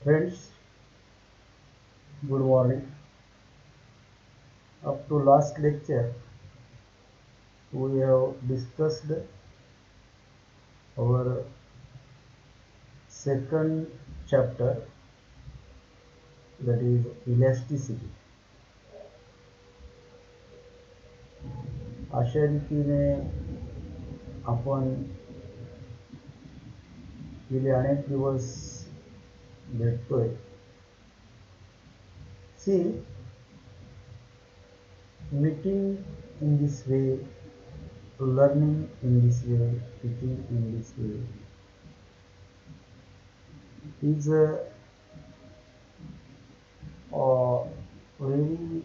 Friends, good morning. Up to last lecture, we have discussed our second chapter, that is elasticity. अशा रीतीने आपण गेले अनेक दिवस भेटतोय. See, meeting in this way, learning in this way, teaching in this way is a very,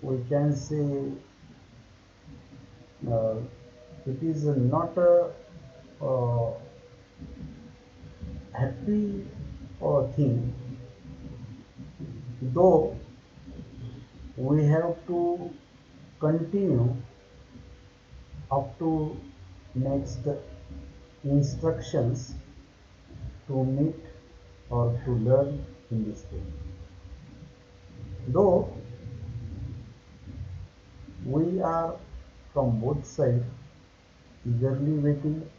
we can say, uh, it is not a happy thing, though we have to continue up to next instructions to meet or to learn in this way. Though we are from both sides eagerly waiting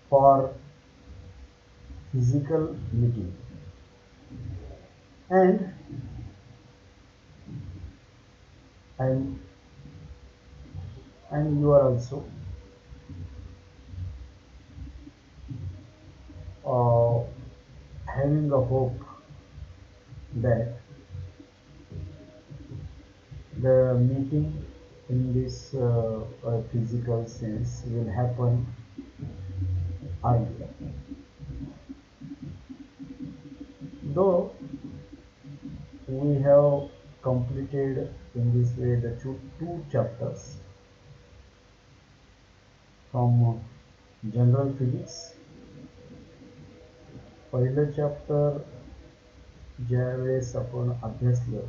for physical meeting, and and and you are also uh, having a hope that the meeting in this physical sense will happen earlier. Though we have completed in this way the two chapters from general physics. पहिलं chapter ज्यावेळेस आपण अभ्यासलं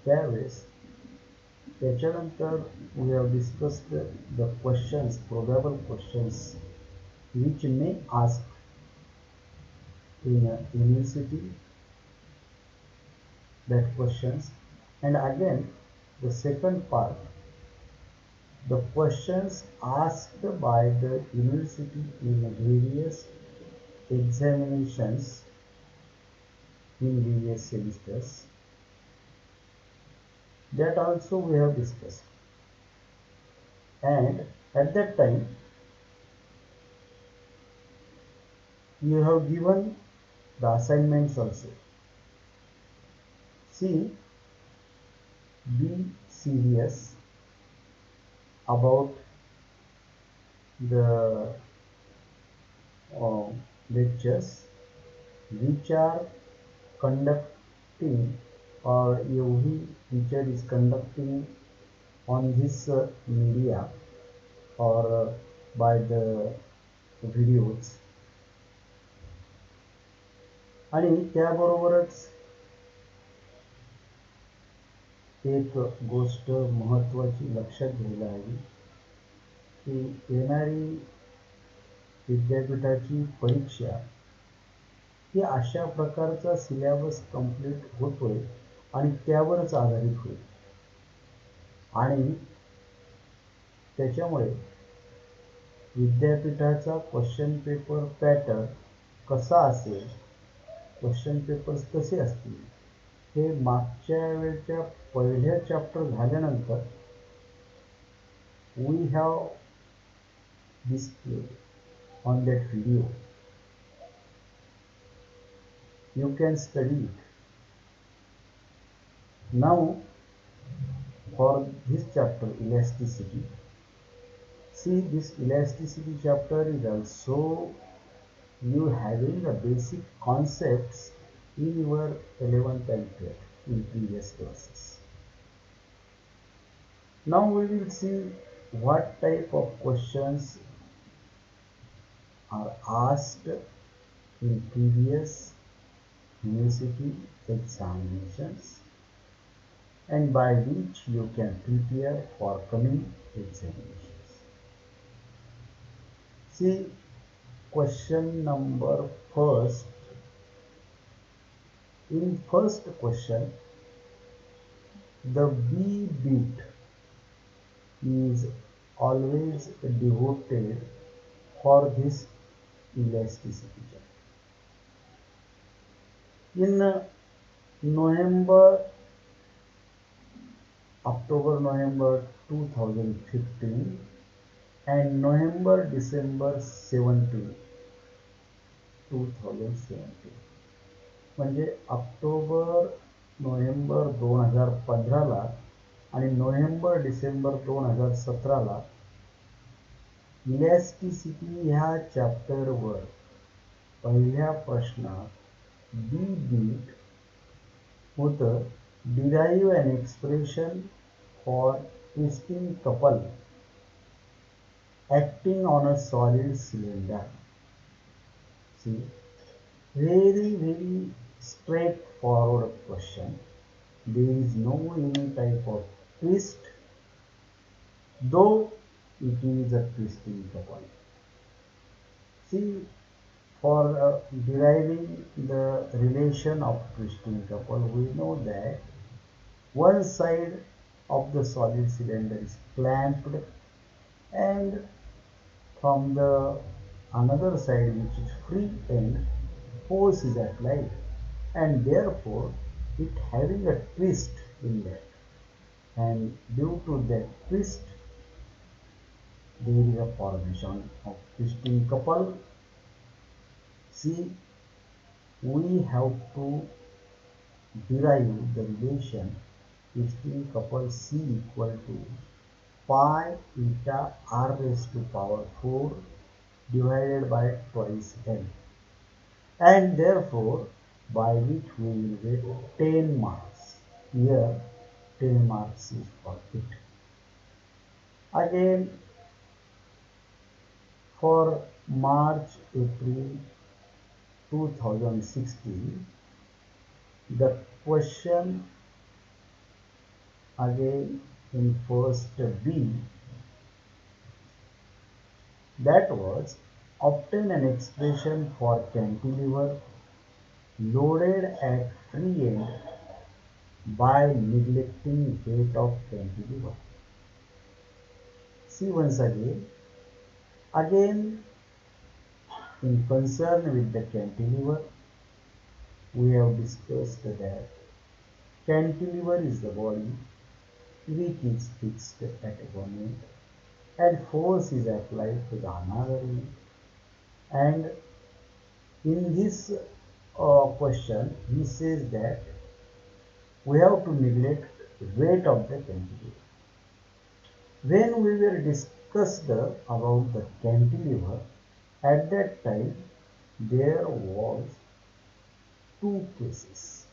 त्यावेळेस त्याच्यानंतर we have discussed the questions, probable questions which may ask in a university, that questions, and again the second part, the questions asked by the university in various examinations in various semesters, that also we have discussed. And at that time you have given the assignments also. See, be serious about the lectures which are conducting, or every teacher is conducting on this media or by the videos. आणि त्याबरोबरच एक गोष्ट महत्त्वाची लक्षात घ्यायला हवी की येणारी विद्यापीठाची परीक्षा ही अशा प्रकारचा सिलेबस कंप्लीट होतोय आणि त्यावरच आधारित होईल. आणि त्याच्यामुळे विद्यापीठाचा क्वेश्चन पेपर पॅटर्न कसा असेल, क्वेश्चन पेपर्स कसे असतील, हे मागच्या वेळच्या पहिल्या चॅप्टर झाल्यानंतर we have displayed on that video. You can study it. Now for this chapter, elasticity, see, this elasticity chapter is also you having the basic concepts in your 11th and 12th in previous classes. Now we will see what type of questions are asked in previous university examinations and by which you can prepare for coming examinations. See, question number first In first question, the B beat is always devoted for this elasticity. In November, October, November 2015 and November, December 2017 म्हणजे October November 2015ला आणि November December 2017ला elasticity ह्या चॅप्टरवर पहिल्या प्रश्नात B beat होतं derive an expression for twisting couple acting on a solid cylinder. See, very straightforward question. There is no any type of twist, though it is a twisting couple. See, for deriving the relation of twisting couple, we know that one side of the solid cylinder is clamped and from the another side, which is free end, force is applied, and therefore it having a twist in that, and due to that twist there is a formation of twisting couple. See, we have to derive the relation twisting couple C equal to pi eta r raised to power 4 divided by twice n, and therefore by which we will get 10 marks. Here 10 marks is for it. Again, for March April 2016, the question again in first B, that was obtain an expression for cantilever loaded at free end by neglecting weight of cantilever. See once again in concern with the cantilever, we have discussed that cantilever is the body which is fixed at one end and force is applied to the another end, and in this question he says that we have to neglect weight of the cantilever. When we were discussed about the cantilever, at that time there was two cases: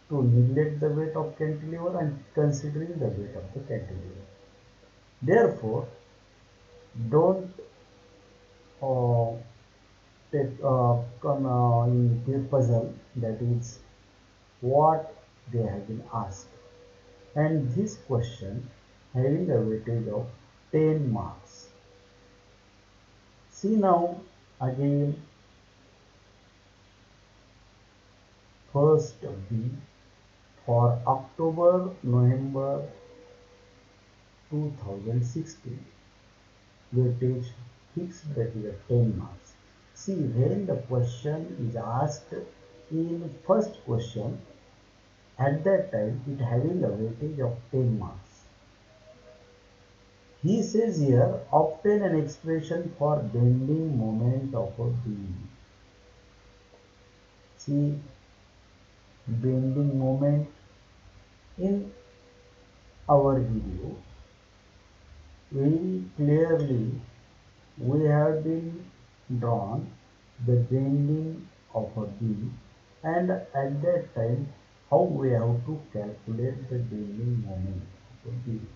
to neglect the weight of cantilever and considering the weight of the cantilever. Therefore, don't take come in the puzzle, that is what they have been asked, and this question having a weightage of 10 marks. See now again first B for October November 2016, weightage fixed, that is 10 marks. See, when the question is asked in first question, at that time it having a weightage of 10 marks. He says here obtain an expression for bending moment of a beam. See, bending moment in our video very clearly we have been drawn the bending of a beam, and at that time how we have to calculate the bending moment of a beam,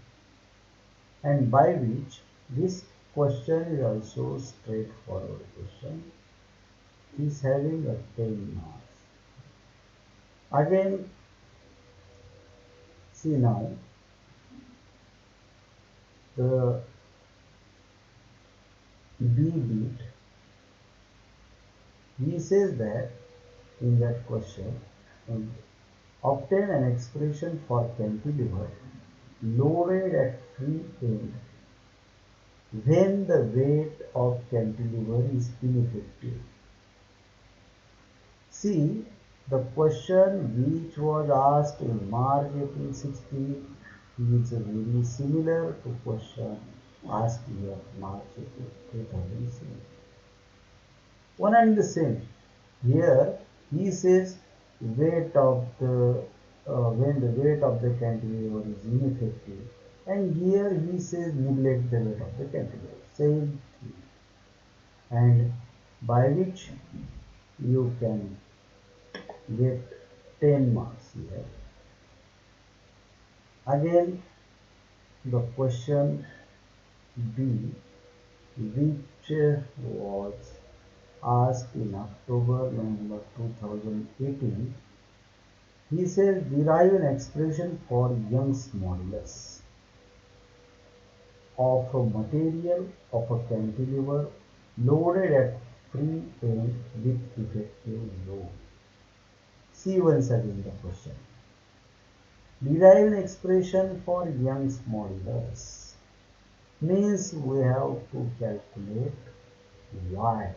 and by which this question is also straightforward question, is having a 10 marks. Again, see now the B beat, he says that in that question And obtain an expression for cantilever loaded at free end when the weight of cantilever is ineffective. See, the question which was asked in March April 16 is very similar to question asked here March April 2007. One and the same. Here he says weight of the when the weight of the cantilever is ineffective, and here he says neglect the weight of the cantilever. Same thing, and by which you can get 10 marks here. Again, the question B, which was asked in October November 2018, he says derive an expression for Young's modulus of a material of a cantilever loaded at free end with effective load. See once again the question. Derive an expression for Young's modulus means we have to calculate y.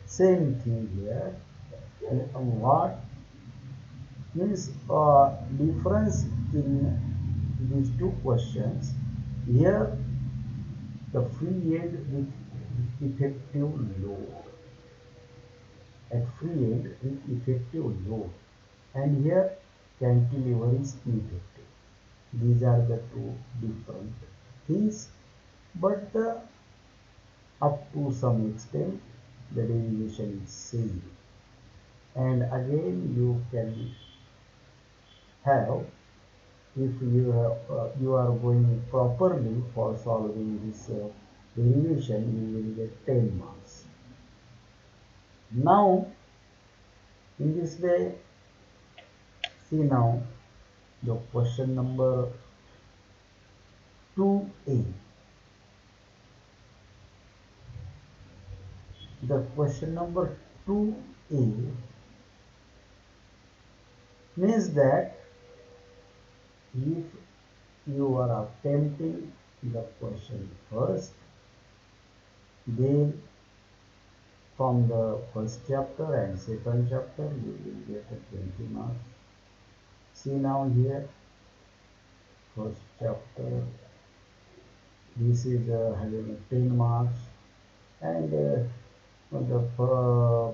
Same thing here. And what means difference in these two questions? Here the free end with effective load, at free end with effective load, and here cantilever is ineffective. These are the two different things, but up to some extent the derivation is same. And again you can have, if you are going properly for solving this derivation, you will get 10 marks. Now in this way, see now the question number 2a. The question number 2a means that if you are attempting the question first, then from the first chapter and second chapter you will get 20 marks. See now here, first chapter, this is having 10 marks, and the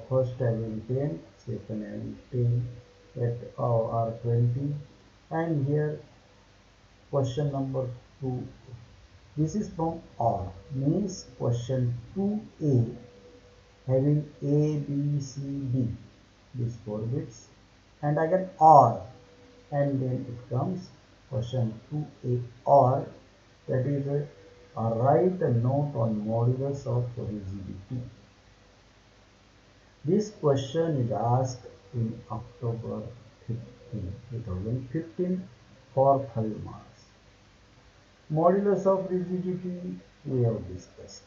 first having 10, second having 10, that are 20, and here question number 2. This is from R, means question 2a having A, B, C, D, these 4 bits, and again R, and then it comes question 2a or, that is write a note on modulus of rigidity. This question is asked in October 15, 2015 for 5 marks. Modulus of rigidity we have discussed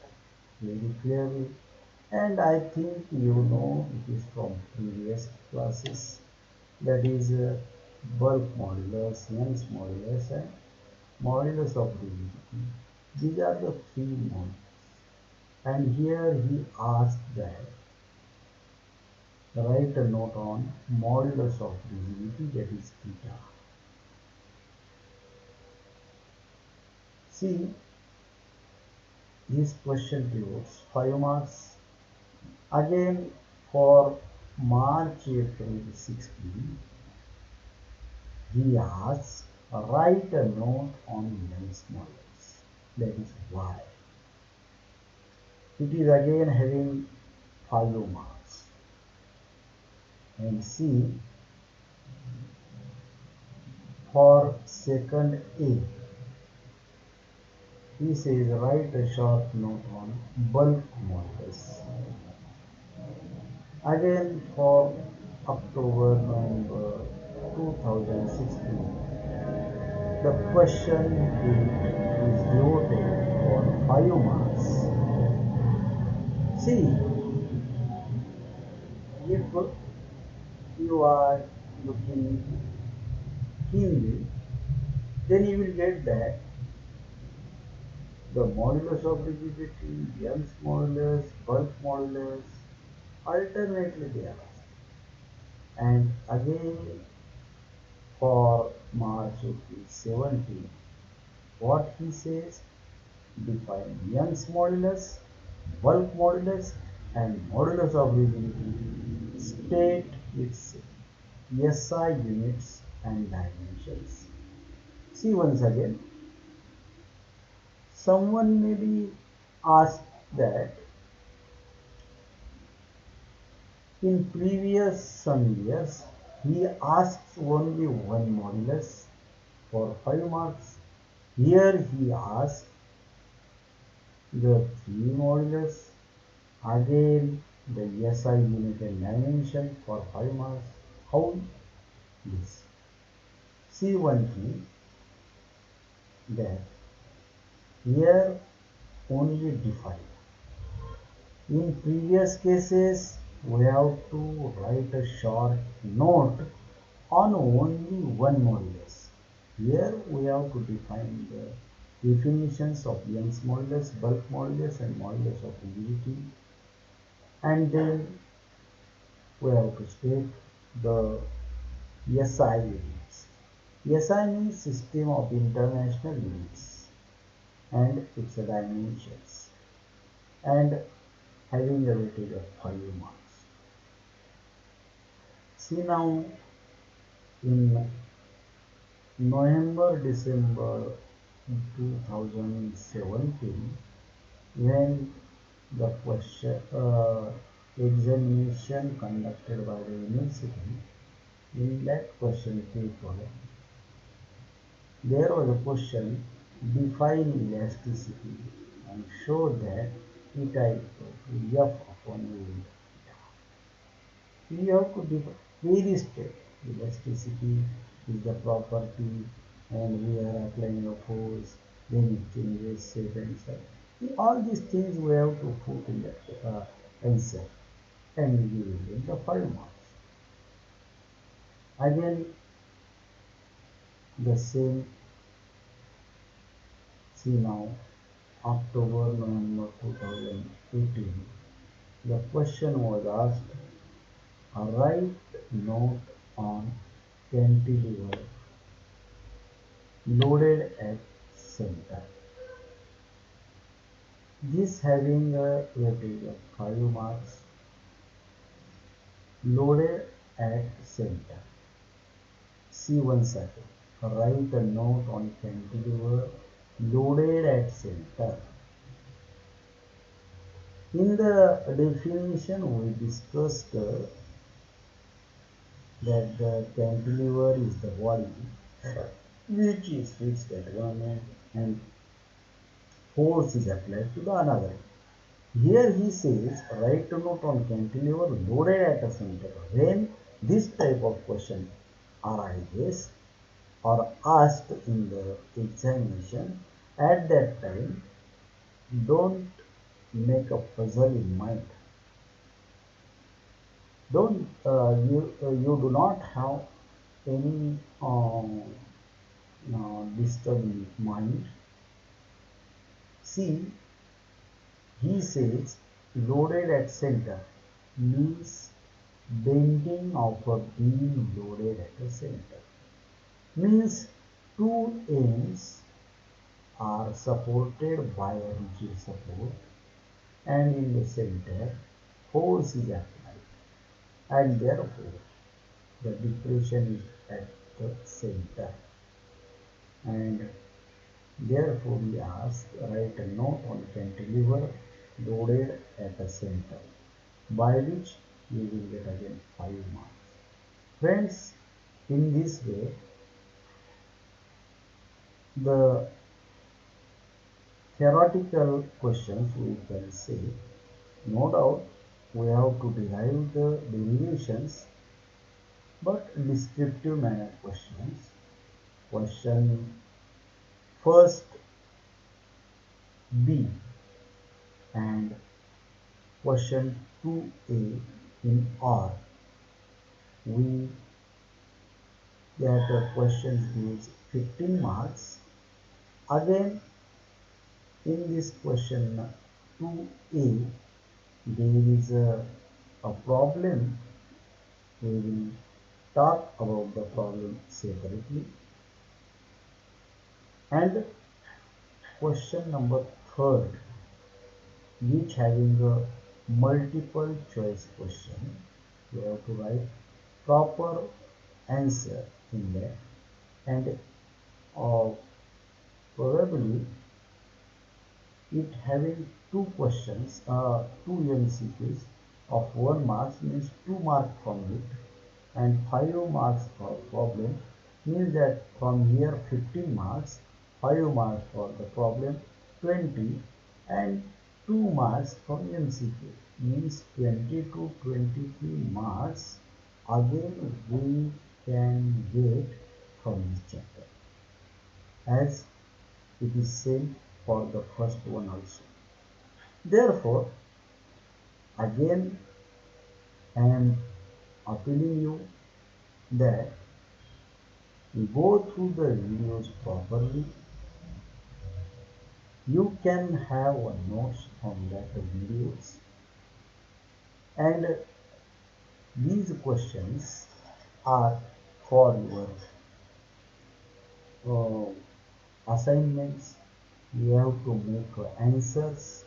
very clearly, and I think you know it is from previous classes, that is bulk modulus, Young's modulus, and modulus of rigidity. These are the 3 modulus, and here he asked that write a note on modulus of rigidity, that is theta. See, this question gives 5 marks. Again for March April 16, he asks write a note on Young's modulus, that is y. It is again having 5 marks. And see, for second A, he says write a short note on bulk modulus. Again for October November 2016, the question is loaded for 5 marks. See, you are looking keenly, then you will get that the modulus of rigidity, Young's modulus, bulk modulus, alternately they are asked. And again for March 17, what he says, define Young's modulus, bulk modulus and modulus of rigidity, state its SI units and dimensions. See once again, someone may be asked that in previous some years he asks only one modulus for 5 marks. Here he asks the 3 modulus, again the SI unit and dimension for 5 marks. How this? See one thing that here only define. In previous cases, we have to write a short note on only one modulus. Here we have to define the definitions of Young's modulus, bulk modulus and modulus of rigidity, and then we have to state the SI units. SI means System of International Units and its dimensions, and having a weightage of 5 marks. See now, in November, December 2017, when the question examination conducted by the university, in that question paper, there was a question, define elasticity and show that theta equal to F upon A. We have to define very step. Elasticity is the property and we are applying a force, then it changes shape and size. All these things we have to put in the answer and we will get the 5 marks. Again, the same, see now, October, November 2018, the question was asked, write note on cantilever loaded at center. This having a weightage of 5 marks, loaded at center. See one second. Write a note on cantilever loaded at center. In the definition we discussed that the cantilever is the body which is fixed at one end and force is applied to the another. Here he says write a note on cantilever loaded at a center. When this type of question arises or asked in the examination, at that time don't make a puzzle in mind. Don't you do not have any disturbing mind. See, he says loaded at center means bending of a beam loaded at the center. Means two ends are supported by a rigid support and in the center force is applied and therefore the depression is at the center, and therefore we ask write a note on cantilever loaded at the center, by which you will get again 5 marks. Friends, in this way the theoretical questions we can say, no doubt we have to derive the derivations, but descriptive manner questions. Question first B and question 2A in R we get a question gives 15 marks. Again, in this question 2a, there is a problem. We will talk about the problem separately. And question number third, which having a multiple choice question, you have to write proper answer in that, and uh, probably it having two questions, two MCQs of 1 marks means 2 marks from it, and 5 marks for problem means that from here 15 marks, 5 marks for the problem 20, and 2 marks from MCQ means 20 to 23 marks again we can get from this chapter, as it is same for the first one also. Therefore, again I am appealing you that you go through the videos properly. You can have a notes on that videos, and these questions are for your assignments. You have to make answers.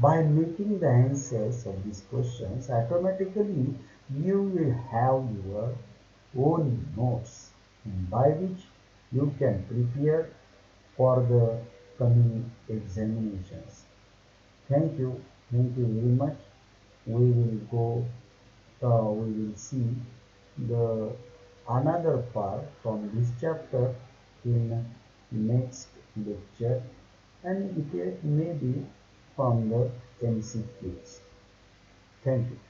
By making the answers of these questions, automatically you will have your own notes, and by which you can prepare for the coming examinations. Thank you very much. We will go, we will see the another part from this chapter in next lecture, and it may be from the MCQs. Thank you.